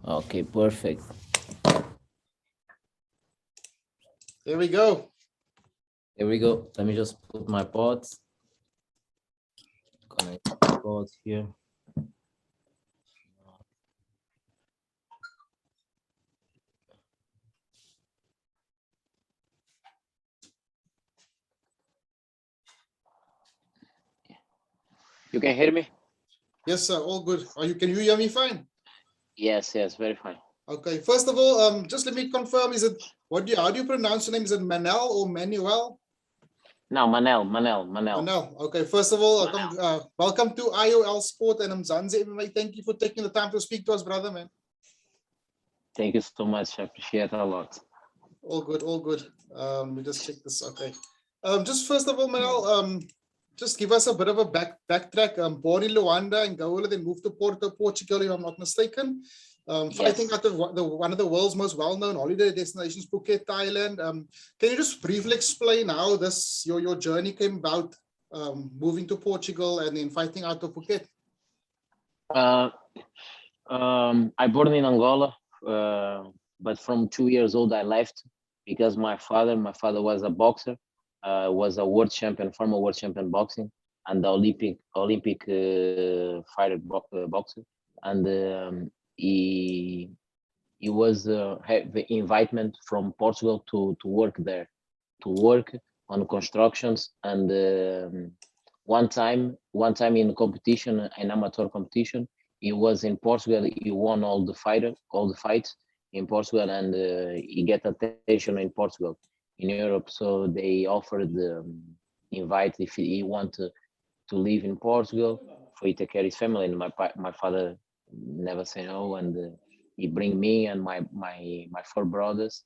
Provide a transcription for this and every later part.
Okay, perfect. There we go. Here we go. Let me just put my pods. Connect the pods here. You can hear me? Yes, sir. All good. Can you hear me fine? Yes, very fine. Okay. First of all, just let me confirm, how do you pronounce your name? Is it Manel or Manuel? No, Manel. Manel. Okay. First of all, welcome to IOL Sport and Mzansi MMA. Thank you for taking the time to speak to us, brother, man. Thank you so much. I appreciate it a lot. All good, all good. Let me just check this. Okay. Just first of all, Manel, just give us a bit of a backtrack. Born in Luanda and Angola, then moved to Portugal, if I'm not mistaken. Fighting Yes. out of one of the world's most well-known holiday destinations, Phuket, Thailand. Can you just briefly explain how your journey came about, moving to Portugal and then fighting out of Phuket? I born in Angola, but from 2 years old I left because my father was a boxer, was a world champion, former world champion boxing, and the Olympic fighter boxer, and he was have the invitement from Portugal to work there, to work on constructions, and one time in competition, an amateur competition, he was in Portugal. He won all the fights in Portugal, and he get attention in Portugal, in Europe. So they offered the invite if he want to live in Portugal for he take care of his family. And my father never say no, and he bring me and my four brothers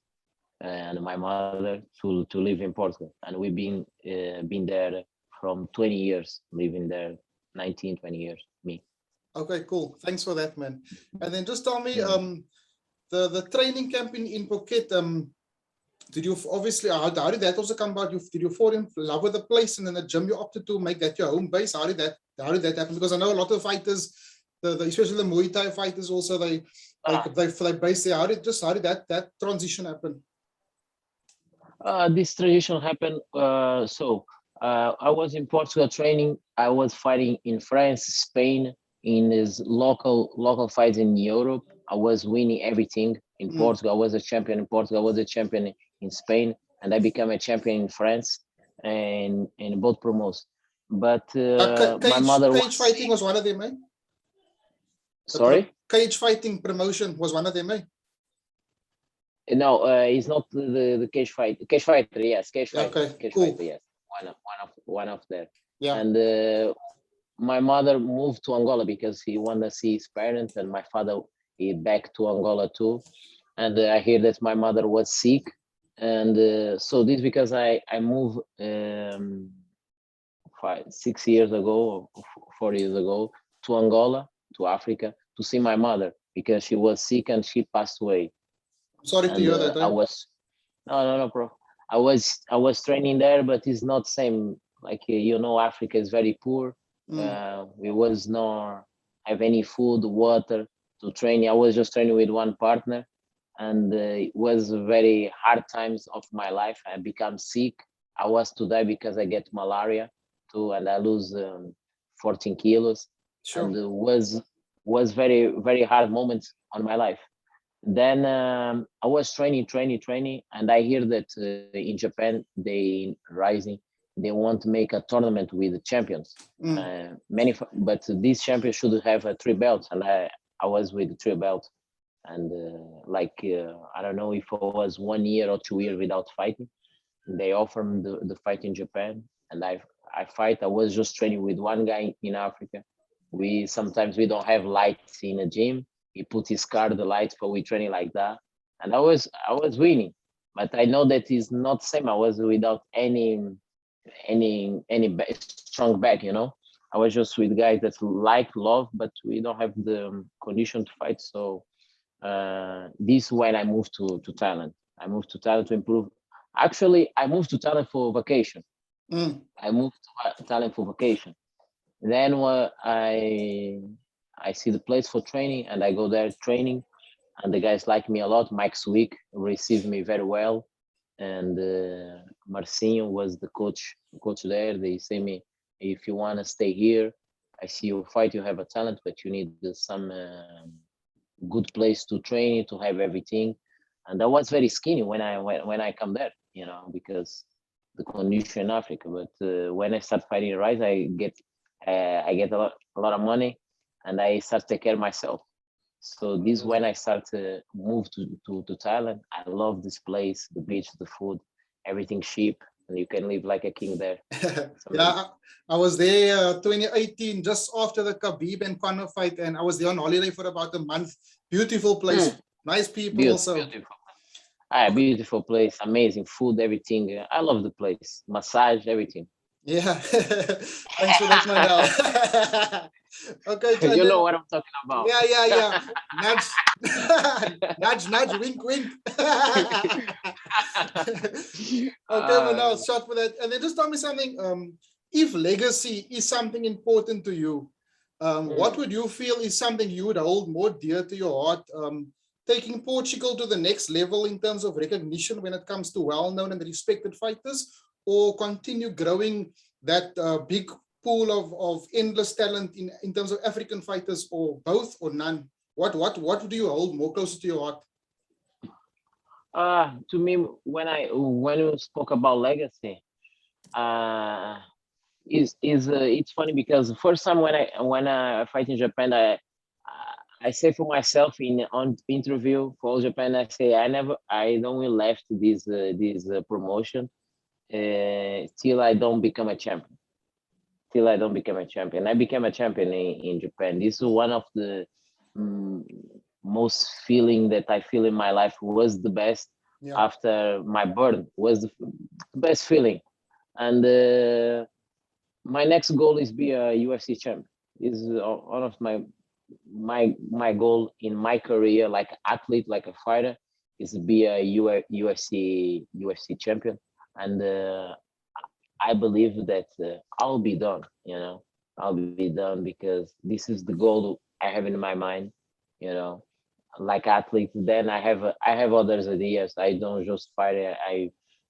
and my mother to live in Portugal, and we've been there from 20 years, living there 19, 20 years. Me. Okay, cool. Thanks for that, man. And then just tell me, Mm. the training camp in Phuket, did you obviously how did that also come about? Did you fall in love with the place, and then the gym you opted to make that your home base? How did that happen? Because I know a lot of fighters, especially the Muay Thai fighters, also they base there. How did that transition happen? This tradition happened. I was in Portugal training. I was fighting in France, Spain, in these local fights in Europe. I was winning everything in Portugal. I was a champion in Portugal. I was a champion in Spain, and I became a champion in France, and in both promos. But my mother was Cage fighting sick. was one of them, eh? Sorry. Cage fighting promotion was one of them, eh? No, it's not the cage fight. Cage fighter, yes, Okay, cage cool. fighter, yes. One of them. Yeah. And my mother moved to Angola because he wanted to see his parents, and my father he back to Angola too. And I hear that my mother was sick, and so this because I moved 6 years ago, 4 years ago, to Angola, to Africa, to see my mother because she was sick and she passed away. Sorry to And hear that, I eh? was no, bro. I was training there, but it's not same. Like Africa is very poor. Mm. We was not have any food, water to train. I was just training with one partner, and it was very hard times of my life. I become sick. I was to die because I get malaria too, and I lose 14 kilos, and Sure. it was very very hard moments on my life. Then I was training, and I hear that in Japan they rising, they want to make a tournament with the champions. Mm. But these champions should have 3 belts, and I was with 3 belts, and I don't know if I was 1 year or 2 years without fighting. They offered me the fight in Japan, and I fight. I was just training with one guy in Africa. We don't have lights in a gym. He put his car the lights, but we training like that, and I was winning. But I know that is not same. I was without any strong back. I was just with guys that like love, but we don't have the condition to fight. So this when I moved to Thailand. I moved to Thailand to improve. Actually, I moved to Thailand for vacation. Mm. I moved to Thailand for vacation. Then I see the place for training, and I go there training. and the guys like me a lot. Mike Swick received me very well, and Marcinho was the coach there. They say me, if you want to stay here, I see you fight, you have a talent, but you need some good place to train, to have everything. And I was very skinny when I come there, because the condition in Africa. But when I start fighting Rise, I get a lot of money, and I start to take care of myself. So this when I start to move to Thailand. I love this place, the beach, the food, everything cheap, and you can live like a king there. Yeah, I was there 2018, just after the Khabib and Conor fight, and I was there on holiday for about a month. Beautiful place, nice people also. Beautiful. Beautiful place, amazing food, everything. I love the place, massage, everything. Yeah, thanks for that, Manel. Okay, you know what I'm talking about. Yeah. Nudge, wink, wink. Okay, Manel, shot for that. And then just tell me something. If legacy is something important to you, what would you feel is something you would hold more dear to your heart? Taking Portugal to the next level in terms of recognition when it comes to well-known and respected fighters, or continue growing that big pool of endless talent in terms of African fighters, or both, or none? What do you hold more closer to your heart? To me, when you spoke about legacy, it's funny because the first time when I fight in Japan, I say for myself on interview for Japan, I say I don't will left this promotion till I don't become a champion. Till I don't become a champion. I became a champion in Japan. This is one of the most feeling that I feel in my life. Was the best after my burn. Was the best feeling. And my next goal is be a UFC champion. This is one of my goal in my career, like athlete, like a fighter, is to be a UFC champion. And I believe that I'll be done. I'll be done because this is the goal I have in my mind. Like athlete. Then I have others ideas. I don't just fight.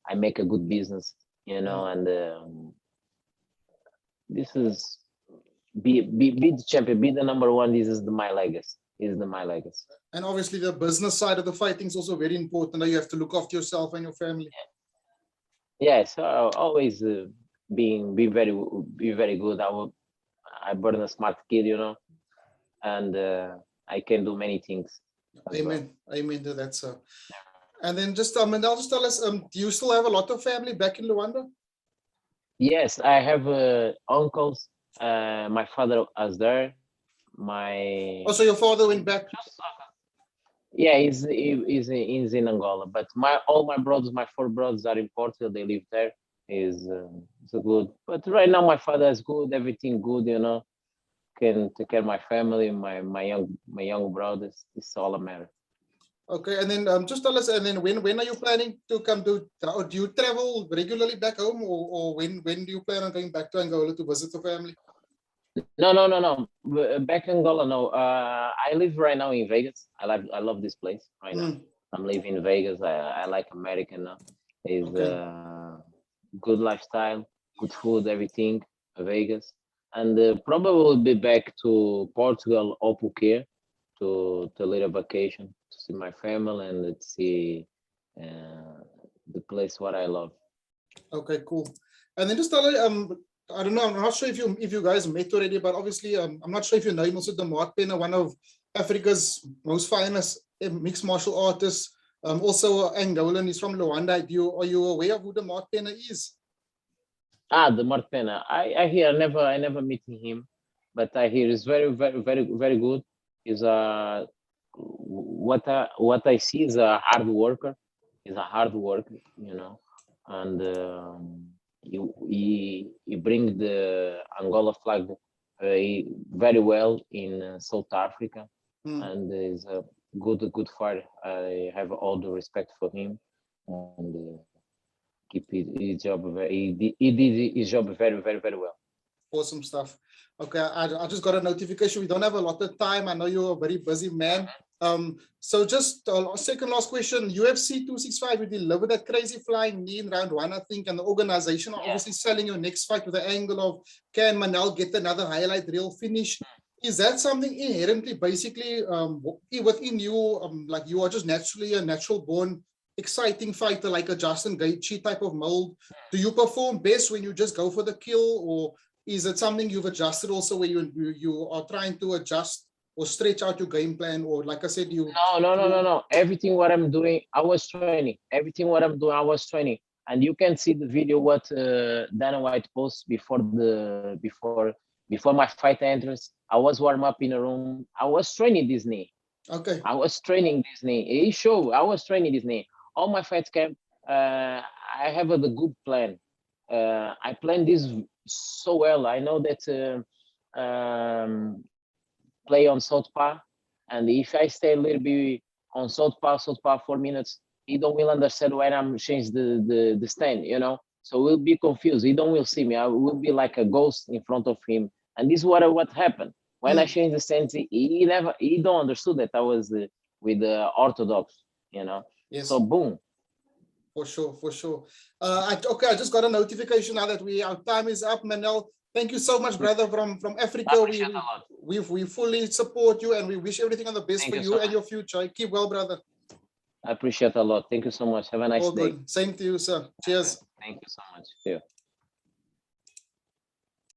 I make a good business. And this is be the champion, be the number one. This is my legacy. And obviously the business side of the fighting is also very important. You have to look after yourself and your family. Yes, always be very good. I born a smart kid, and I can do many things. Amen. Amen to that, sir. And then just Manel, just tell us, do you still have a lot of family back in Luanda? Yes, I have uncles. My father was there. So your father went back? Yeah, he's in Angola. But all my brothers, my 4 brothers are in Portugal. They live there. Is so good. But right now my father is good. Everything good. Can take care of my family, my young brothers. It's all a matter. Okay, and then just tell us, and then when are you planning to come to, or do you travel regularly back home, or when do you plan on going back to Angola to visit the family? No. Back in Angola, no. I live right now in Vegas. I love this place right now. I'm living in Vegas. I like America now. It's good lifestyle, good food, everything. Vegas, and probably will be back to Portugal or Phuket to little vacation to see my family and let's see the place what I love. Okay, cool. And then just tell I don't know, I'm not sure if you guys met already, but obviously I'm not sure if you know him, also Demarte Pena, one of Africa's most famous mixed martial artists, also Angolan. He's from Luanda. Are you aware of who Demarte Pena is? Demarte Pena. I hear. I never meet him, but I hear he's very good. He's what I see is a hard worker. He's a hard worker, and he brings the Angola flag very well in South Africa, and is a good fighter. I have all the respect for him, and keep his job. He did his job very well. Awesome stuff. Okay, I just got a notification. We don't have a lot of time. I know you're a very busy man. So just second last question, UFC 265, you delivered that crazy flying knee in round 1, I think, and the organization are obviously selling your next fight with the angle of, can Manel get another highlight reel finish? Is that something inherently, basically, within you, like you are just naturally a natural born, exciting fighter, like a Justin Gaethje type of mold? Do you perform best when you just go for the kill, or is it something you've adjusted also where you are trying to adjust or stretch out your game plan, or like I said, No. Everything what I'm doing, I was training. Everything what I'm doing, I was training. And you can see the video what Dana White posts before my fight entrance. I was warm up in a room. I was training this knee. Okay. I was training this knee. He showed I was training this knee. All my fights camp, I have a good plan. I plan this so well. I know that play on southpaw, and if I stay a little bit on southpaw 4 minutes, he don't will understand when I'm change the stand, you know. So we'll be confused. He don't will see me. I will be like a ghost in front of him. And this is what happened when I changed the stance. He don't understood that I was with the orthodox, you know. Yes. So boom. For sure. Okay, I just got a notification now that our time is up, Manel. Thank you so much, brother, from Africa. We fully support you, and we wish everything on the best for you and your future. Keep well, brother. I appreciate a lot. Thank you so much. Have a nice day. All good. Same to you, sir. Cheers. Thank you so much. See you.